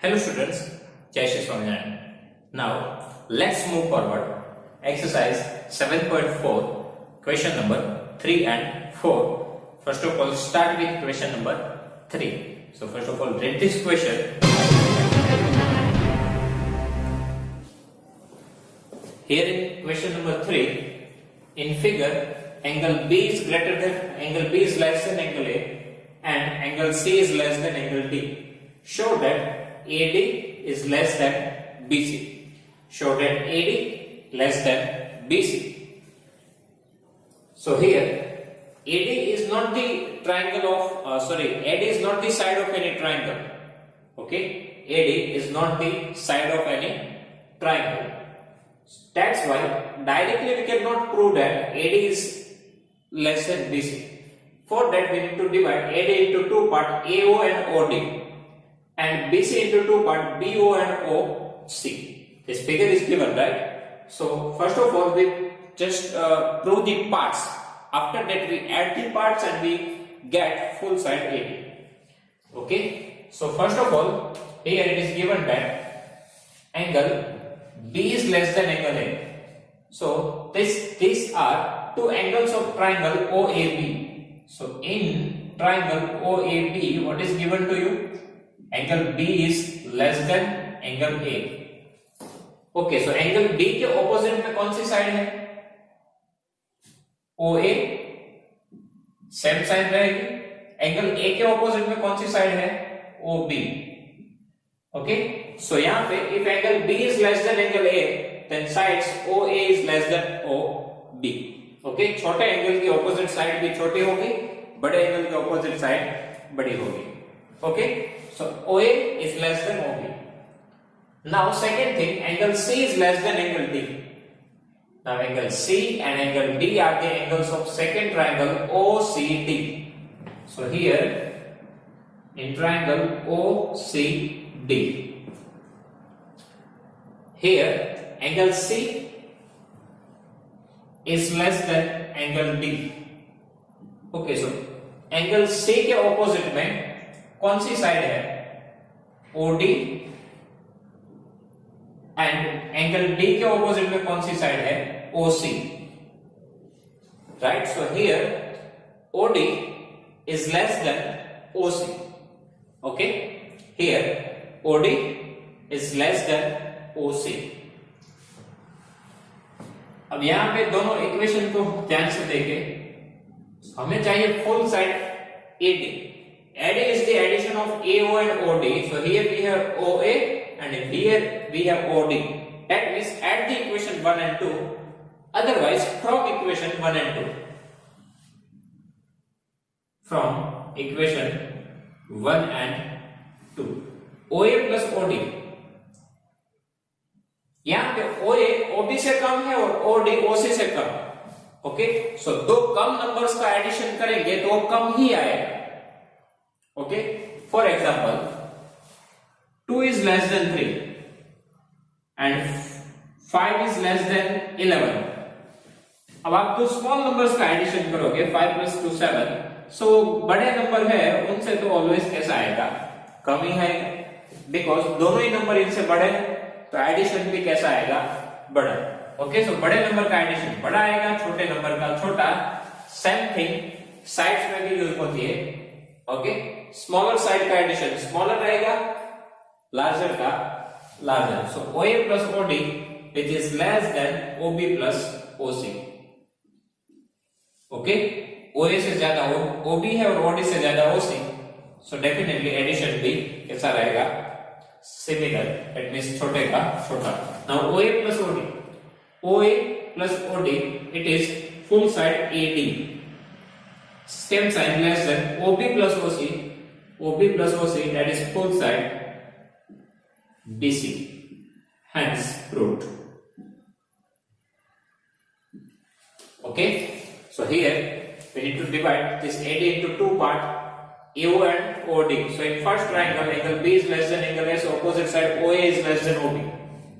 Hello students, Jai Shri Swaminarayan. Now let's move forward. Exercise 7.4, question number 3 and 4. First of all, start with question number 3. So first of all, read this question. Here in question number 3, in figure, angle B is less than angle A and angle C is less than angle D. Show that AD is less than BC. Show that AD less than BC. So here AD is not the triangle of AD is not the side of any triangle. Okay, AD is not the side of any triangle. That's why directly we cannot prove that AD is less than BC. For that we need to divide AD into two parts, AO and OD, and BC into two parts, BO and OC. This figure is given, right? So first of all we just prove the parts. After that we add the parts and we get full side AD. Okay. So first of all, here it is given that angle B is less than angle A. So these are two angles of triangle OAB. So in triangle OAB, what is given to you? Angle B is less than angle A. Okay, so angle B के opposite में कौन सी side है? OA same side रहेगी. Angle A के opposite में कौन सी side है? OB. Okay, so यहाँ पे if angle B is less than angle A, then sides OA is less than OB. Okay, छोटे एंगल की opposite side भी छोटी होगी, बड़े एंगल की opposite side बड़ी होगी. Okay, so OA is less than OB. Now second thing, angle C is less than angle D. Now angle C and angle D are the angles of second triangle OCD. So here in triangle OCD, here angle C is less than angle D. Okay, so angle C के opposite में कौन सी side है? OD. And angle D के opposite में कौन सी side है? OC. Right? So here OD is less than OC. Okay? Here OD is less than OC. अब यहां पे दोनों इक्वेशन को ध्यान से देखें. हमें चाहिए full side AD. AD is the addition of AO and OD. So here we have OA and here we have OD. That means add the equation 1 and 2. Otherwise from equation 1 and 2. From equation 1 and 2. OA plus OD. यहाँ पे OA OB से कम है और OD OC से कम. Okay, सो दो कम numbers का addition करेंगे तो वो कम ही आएगा. Okay, for example 2 is less than 3 and 5 is less than 11. अब आप दो स्मॉल नंबर्स का एडिशन करोगे 5 plus 2 7. सो बड़े नंबर है उनसे तो ऑलवेज कैसा आएगा? कम ही आएगा, बिकॉज दोनों ही नंबर इनसे बड़े हैं तो एडिशन भी कैसा आएगा? बड़ा. ओके, सो बड़े नंबर का एडिशन बड़ा आएगा, छोटे नंबर का छोटा. सेम थिंग साइड्स में भी यूज होती है. ओके, स्मॉलर साइड का एडिशन स्मॉलर रहेगा, लार्जर का larger. So OA plus OD which is less than OB plus OC. Okay, OA से ज्यादा OB है और OD से ज्यादा OC. सो डेफिनेटली एडिशन भी कैसा रहेगा? सिमिलर. दैट मींस छोटे का छोटा. Now OA plus OD. OA plus OD, it is full side AD. Same sign less than OB plus OC. OB plus OC, that is full side BC. Hence proved. Okay, so here we need to divide this AD into two parts, AO and OD. So in first triangle, angle B is less than angle A, so opposite side OA is less than OB.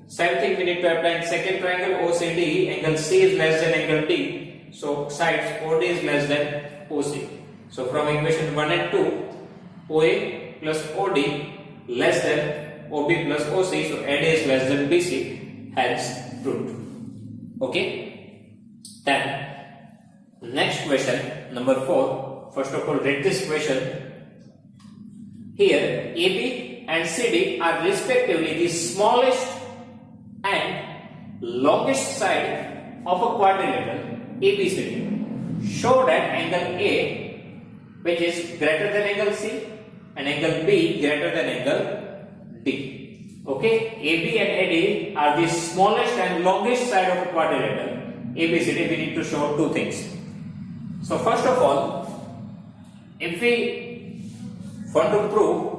Same thing we need to apply in second triangle OCD. Angle C is less than angle D, so sides OD is less than OC. So from equation 1 and 2, OA plus OD less than OB plus OC, so AD is less than BC, hence proved. Okay, then next question number 4. First of all, read this question. Here AB and CD are respectively the smallest and longest side of a quadrilateral ABCD. Show that angle A, which is greater than angle C, and angle B greater than angle D. Okay, AB and AD are the smallest and longest side of a quadrilateral ABCD. We need to show two things. So first of all, if we want to prove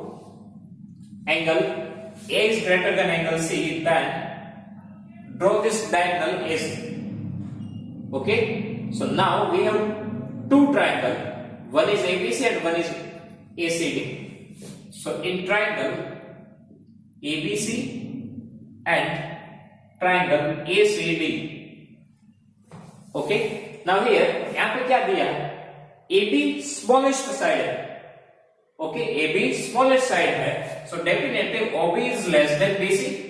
angle A is greater than angle C, then draw this diagonal AC. Okay, so now we have two triangles, one is ABC and one is ACD. So in triangle ABC and triangle ACD. Okay, now here यहाँ पे क्या दिया है? AB smallest side है. Okay, AB smallest side है, so definitely OB is less than BC.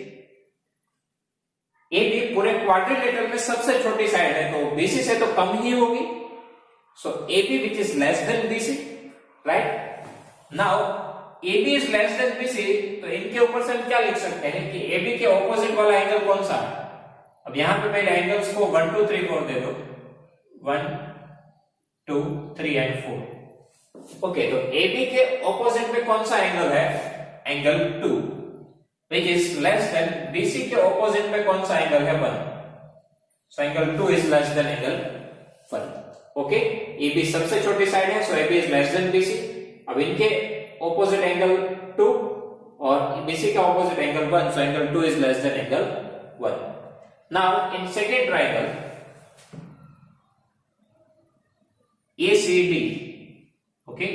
AB पूरे quadrilateral में सबसे छोटी साइड है, तो BC से तो कम ही होगी. So AB which is less than BC, right? Now AB is less than BC, तो इनके ऊपर से हम क्या लिख सकते हैं कि AB के ऑपोजिट वाला एंगल कौन सा है? अब यहाँ पे पहले एंगल्स को 1 2 3 4 दे दो. 1 2 3 and 4. ओके, तो AB के ऑपोजिट में कौन सा एंगल है? Angle 2, which is less than BC के ऑपोजिट में कौन सा एंगल है? 1. So angle 2 is less than angle 1. Okay, AB सबसे छोटी साइड है, so AB is less than BC. अब इनके ऑपोजिट एंगल 2 और BC का opposite angle 1, so angle 2 is less than angle 1. Now in second triangle ACD. Okay,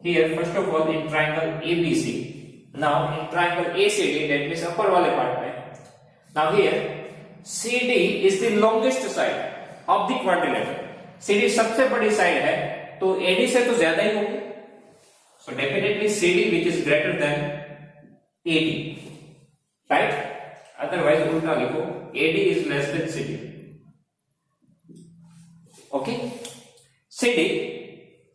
here first of all in triangle ABC, now in triangle ACD, that means upper वाले part में, now here CD is the longest side of the quadrilateral. CD सबसे बड़ी side है, तो AD से तो ज्यादा ही होगी, so definitely CD which is greater than AD, right? Otherwise उल्टा लिखो, AD is less than CD. Okay, CD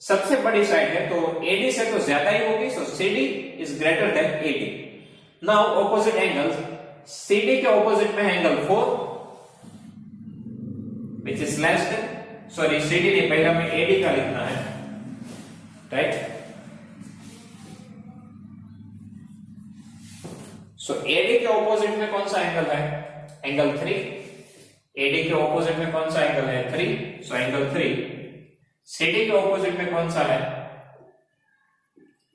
सबसे बड़ी साइड है, तो AD से तो ज्यादा ही होगी, सो CD is greater than AD. Now opposite angles, CD के ऑपोजिट में angle 4 which is less than, sorry CD नहीं, पहले हमें AD का लिखना है, राइट? सो AD के ऑपोजिट में कौन सा एंगल है? एंगल 3. AD के ऑपोजिट में कौन सा एंगल है? 3, सो एंगल 3. CD के ऑपोजिट में कौन सा है?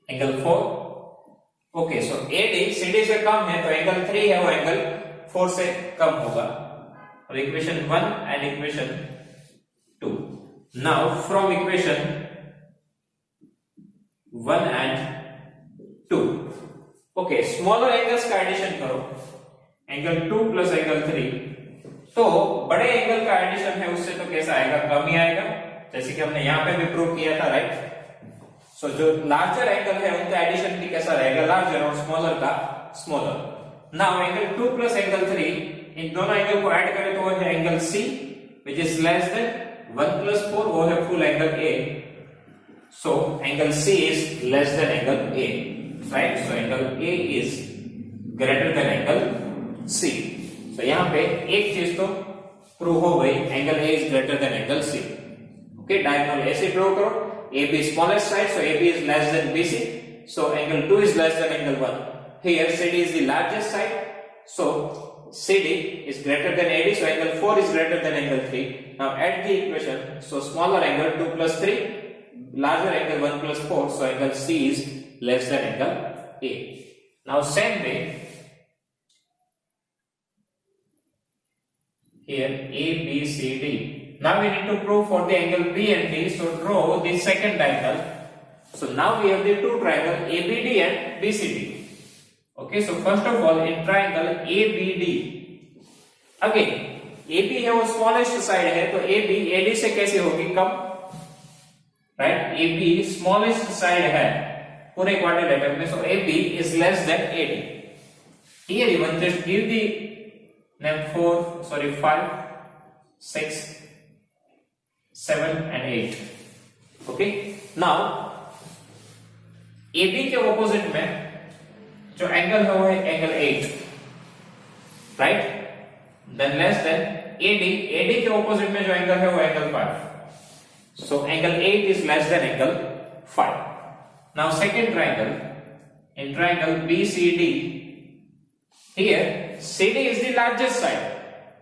एंगल 4. ओके, सो AD CD से कम है, तो एंगल 3 है वो एंगल 4 से कम होगा. और equation 1 and equation 2. Now from equation 1 and 2, okay, smaller angles का एडिशन करो. एंगल 2 प्लस एंगल 3, तो बड़े एंगल का एडिशन है उससे तो कैसा आएगा? कम ही आएगा, जैसे कि हमने यहाँ पे भी प्रूव किया था, राइट? सो जो लार्जर एंगल है उनका एडिशन भी कैसा रहेगा? लार्जर, और स्मॉलर का smaller. Now angle 2 plus angle 3, इन दोनों एंगल को ऐड करें तो वो है angle C which is less than 1 plus 4, वो है full angle A. So angle C is less than angle A, right? So angle A is greater than angle C. सो यहाँ पे एक चीज तो प्रूव हो गई, angle A is greater than angle C. Okay, diagonal AC draw करो. AB smallest side, so AB is less than BC, so angle 2 is less than angle 1. Here CD is the largest side, so CD is greater than AD, so angle 4 is greater than angle 3. Now add the equation, so smaller angle 2 plus 3, larger angle 1 plus 4, so angle C is less than angle A. Now same way, here A, B, C, D. Now we need to prove for the angle B and D, so draw the second diagonal. So now we have the two triangle ABD and BCD. Okay, so first of all in triangle ABD, again AB है वो smallest side है, तो AB AD से कैसे होगी? कम, right? AB smallest side है पूरे quadrilateral में, so AB is less than AD. Here you want just give the name 5, 6, 7 and 8. Okay. Now AB के ऑपोजिट में जो एंगल है वो है angle 8, right? Than less than AD के ऑपोजिट में जो एंगल है वो angle 5. So angle 8 is less than angle 5. Now second triangle, in triangle BCD, here CD is the largest side.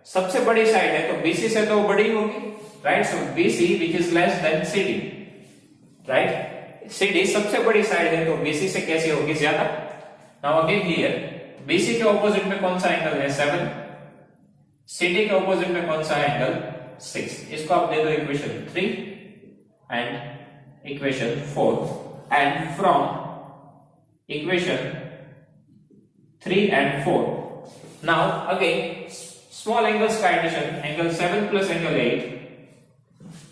सबसे बड़ी साइड है तो BC से तो बड़ी होगी, right? So BC which is less than CD, right? CD सबसे बड़ी साइड है तो BC से कैसी होगी ज्यादा? Now again here BC के ऑपोजिट में कौन सा एंगल है 7, CD के ऑपोजिट में कौन सा एंगल 6. इसको आप दे दो equation 3 and equation 4, and from equation 3 and 4 now again small angles का addition, angle 7 plus angle 8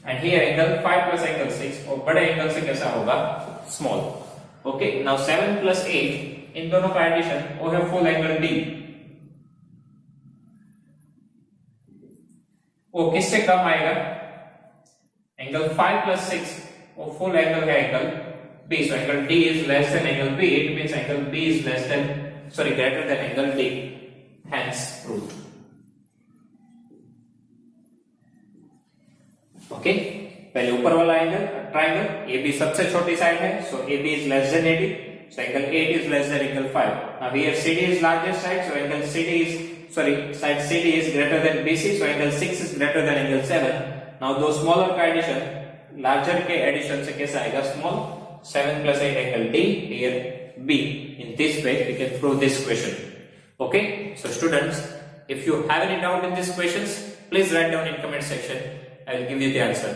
and here angle 5 plus angle 6, और बड़े एंगल से कैसा होगा small. Okay, now 7 plus 8 इन दोनों का एडिशन वो है फुल एंगल D. वो किससे कम आएगा? एंगल 5 plus 6 वो फुल एंगल है angle B. So angle D is less than angle B. It means angle B is greater than angle D. Hence proved. Okay. पहले ऊपर वाला एंगल ट्राइंगल AB सबसे छोटी साइड है, so AB is less than AD. So angle 8 is less than angle 5. Now here CD is largest side, so angle side CD is greater than BC, so angle 6 is greater than angle 7. Now दो smaller का addition larger के addition से कैसा आएगा small. 7 plus 8 angle D, here B. In this way we can prove this question. Okay, so students, if you have any doubt in these questions, please write down in comment section. I will give you the answer.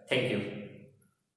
Thank you.